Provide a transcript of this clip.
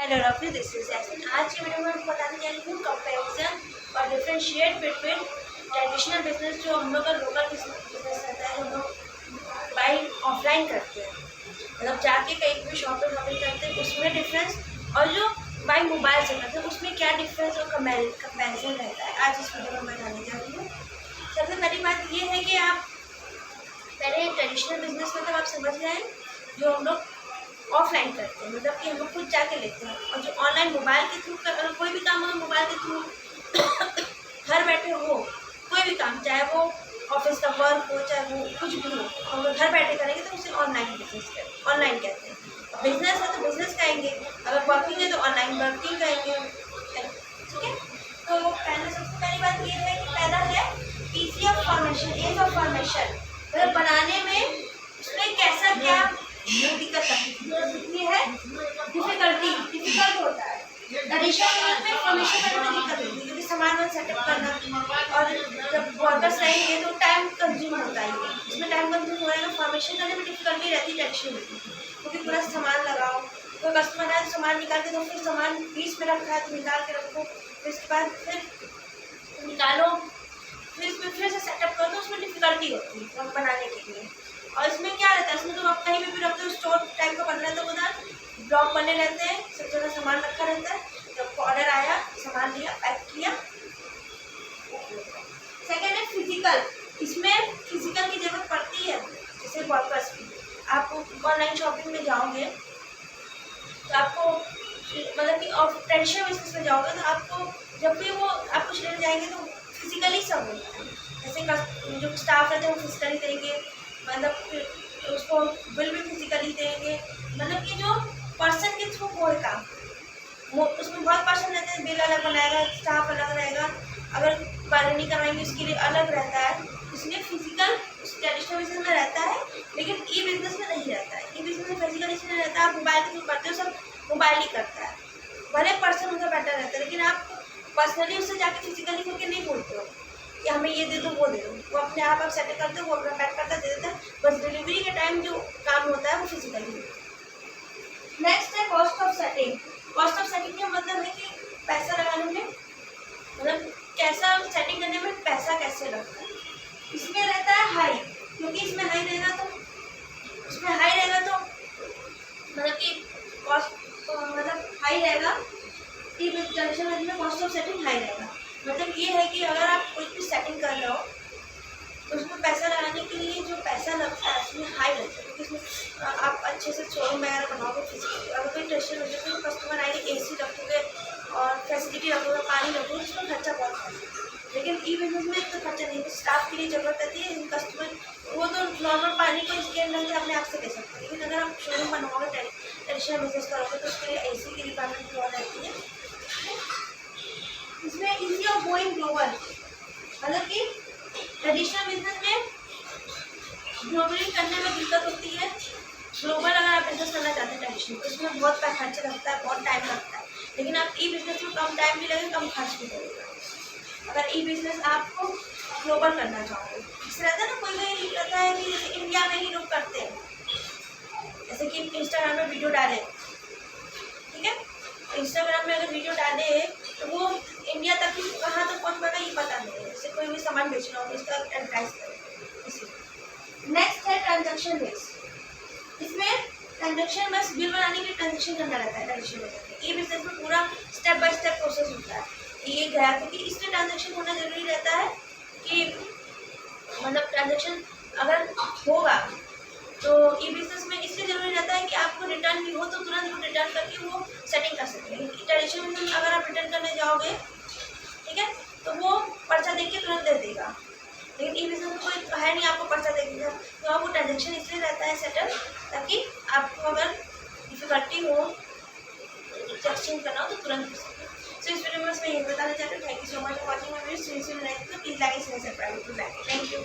Hello doctor, this is एसन। आज की video में मैं बताने जा रही हूँ कंपैरिजन और डिफरेंशिएट बिटवीन ट्रेडिशनल बिजनेस जो हम लोग का लोकल बिजनेस रहता है, जो हम लोग बाई ऑफलाइन करते हैं, मतलब जाके कहीं भी शॉपिंग करते हैं, उसमें डिफरेंस, और जो बाई मोबाइल से करते हैं उसमें क्या डिफरेंस और कंपैरिजन रहता है। आज इस वीडियो में बताने जा रही हूँ। सबसे पहली बात ये है कि आप पहले ट्रेडिशनल बिजनेस मतलब आप समझ जाएँ, जो हम लोग ऑफलाइन करते हैं, मतलब कि हम लोग खुद जाके लेते हैं, और जो ऑनलाइन मोबाइल के थ्रू कोई भी काम हो, मोबाइल के थ्रू घर बैठे हो, कोई भी काम, चाहे वो ऑफिस का वर्क हो, चाहे वो कुछ भी हो, हम लोग घर बैठे करेंगे तो उसे ऑनलाइन बिजनेस ऑनलाइन कहते हैं। बिजनेस है तो बिजनेस कहेंगे, अगर वर्किंग है तो ऑनलाइन वर्किंग कहेंगे। ठीक है, तो पहले सबसे पहली बात ये है कि पहला है easy of formation, ease of formation, मतलब बनाने में उसमें कैसा क्या दिक्कत होती है, डिफिकल्ट होता है। ट्रेडिशनल में फॉर्मेशन करने में दिक्कत होती है, क्योंकि सामान सेटअप करना, और जब वर्कर्स रहेंगे तो टाइम कंज्यूम होता है। इसमें टाइम कंज्यूम हो रहा है तो फॉर्मेशन करने में डिफिकल्टी रहती है ट्रेडिशनल में, क्योंकि पूरा सामान लगाओ, तो कस्टमर है तो सामान निकाल के दो, फिर सामान बीच में रखा है तो निकाल के रखो, फिर इसके बाद फिर निकालो, फिर इसमें फिर से सेटअप करो, तो उसमें डिफिकल्टी होती है बनाने के लिए। और इसमें क्या रहता है, इसमें तो आप कहीं भी रखते हो, स्टोर टाइप का बन रहा है तो उधर ब्लॉक बने रहते हैं, सब जगह सामान रखा रहता है। जब ऑर्डर आया, सामान लिया, पैक किया। सेकेंड है फिजिकल, इसमें फिजिकल की जरूरत पड़ती है, जैसे वर्कर्स की। आप ऑनलाइन शॉपिंग में जाओगे तो आपको, मतलब कि ट्रेडिशनल बिजनेस में जाओगे तो आपको जब भी वो आप कुछ लेने जाएंगे तो फिजिकली सब होता है। जैसे जो स्टाफ रहते हैं वो फिजिकली देंगे, मतलब उसको बिल भी फिजिकली देंगे, मतलब कि जो पर्सन के थ्रू कोई काम, उसमें बहुत पर्सन रहते हैं, बिल अलग बनाएगा, स्टाफ अलग रहेगा, अगर बार्गेनिंग करवाएंगे उसके लिए अलग रहता है। इसलिए फिजिकल ट्रेडिशनल बिजनेस में रहता है, लेकिन ई बिजनेस में नहीं रहता है। ई बिजनेस में फिजिकल इसलिए रहता है, आप मोबाइल के थ्रू करते हो, सब मोबाइल ही करता है, भले पर्सन उधर बैठा रहता है, लेकिन आप पर्सनली उससे जाके फिजिकली करके नहीं बोलते हो कि हमें ये दे दो वो दे दो, वो अपने आप सेटअप करते हो, वो अपना पैक करता दे देता है, बस डिलीवरी के टाइम जो काम होता है वो फिजिकली। नेक्स्ट है cost of setting. Cost of setting का मतलब है कि पैसा लगाने में, मतलब कैसा सेटिंग करने में पैसा कैसे लगता है। इसमें रहता है हाई, क्योंकि इसमें हाई रहेगा तो मतलब कि कॉस्ट, मतलब हाई रहेगा, ट्रेडिशनल में कॉस्ट ऑफ सेटिंग हाई रहेगा। मतलब ये है कि अगर आप कोई भी सेटिंग कर रहे हो तो उसमें पैसा लगाने के लिए जो पैसा लगता है उसमें हाई लगता है, क्योंकि इसमें आप अच्छे से शोरूम वगैरह बनाओगे फिजिकली। अगर कोई ट्रेडिशनल बिजनेस में कस्टमर आएंगे, AC रखोगे और फैसिलिटी रखोगे, पानी रखोगे, उसमें खर्चा बहुत है। लेकिन ई बिजनेस में इतना खर्चा नहीं है, स्टाफ के लिए जरूरत रहती है, कस्टमर वो तो नॉर्मल पानी को स्कैन करके अपने आप से दे सकते हैं। लेकिन अगर आप शोरूम बनवाओगे, ट्रेडिशनल बिजनेस करोगे, तो उसके लिए AC की रिक्वायरमेंट बहुत रहती है। इसमें इजी ऑफ गोइंग ग्लोबल, मतलब कि ट्रेडिशनल बिजनेस में ग्लोबली करने में दिक्कत होती है। ग्लोबल अगर आप बिजनेस करना चाहते हैं ट्रेडिशनल, तो उसमें बहुत खर्चा लगता है, बहुत टाइम लगता है। लेकिन आप ई बिजनेस में कम टाइम भी लगेगा, कम खर्च भी लगेगा। अगर ई बिजनेस आपको ग्लोबल करना चाहोगे, इस रहता है ना, कोई कोई रहता है कि जैसे इंडिया में ही लोग करते हैं, जैसे कि इंस्टाग्राम में वीडियो डाले, ठीक है, इंस्टाग्राम में अगर वीडियो डाले तो वो इंडिया तक ही कहाँ तक पहुँच पाएगा ये पता नहीं है। जैसे कोई भी सामान बेचना हो तो इसका एडवर्टाइज करें। नेक्स्ट है ट्रांजैक्शन बेस। इसमें ट्रांजैक्शन बस बिल बनाने के लिए ट्रांजैक्शन करना रहता है ट्रेडिशनल बिजनेस में। ये बिजनेस में पूरा स्टेप बाय स्टेप प्रोसेस होता है, ये गया, क्योंकि इसलिए ट्रांजैक्शन होना जरूरी रहता है कि मतलब ट्रांजैक्शन अगर होगा तो ई बिजनेस में इसलिए जरूरी रहता है कि आपको रिटर्न भी हो तो तुरंत रिटर्न करके वो सेटिंग कर सकते हैं। ट्रेडिशनल बिजनेस में अगर आप रिटर्न करने जाओगे, ठीक है, तो वो पर्चा देख के तुरंत दे देगा, लेकिन ई बिजनेस में कोई है नहीं आपको पर्चा देगा, तो आपको ट्रांजेक्शन इसलिए रहता है सेटल, ताकि आपको अगर डिफिकल्टी हो एक्सचेंज करना हो तो तुरंत हो सके। सो इस वीडियो में मैं यही बताना चाहती हूँ। Thank you so much for watching my video. Please like, subscribe, thank you.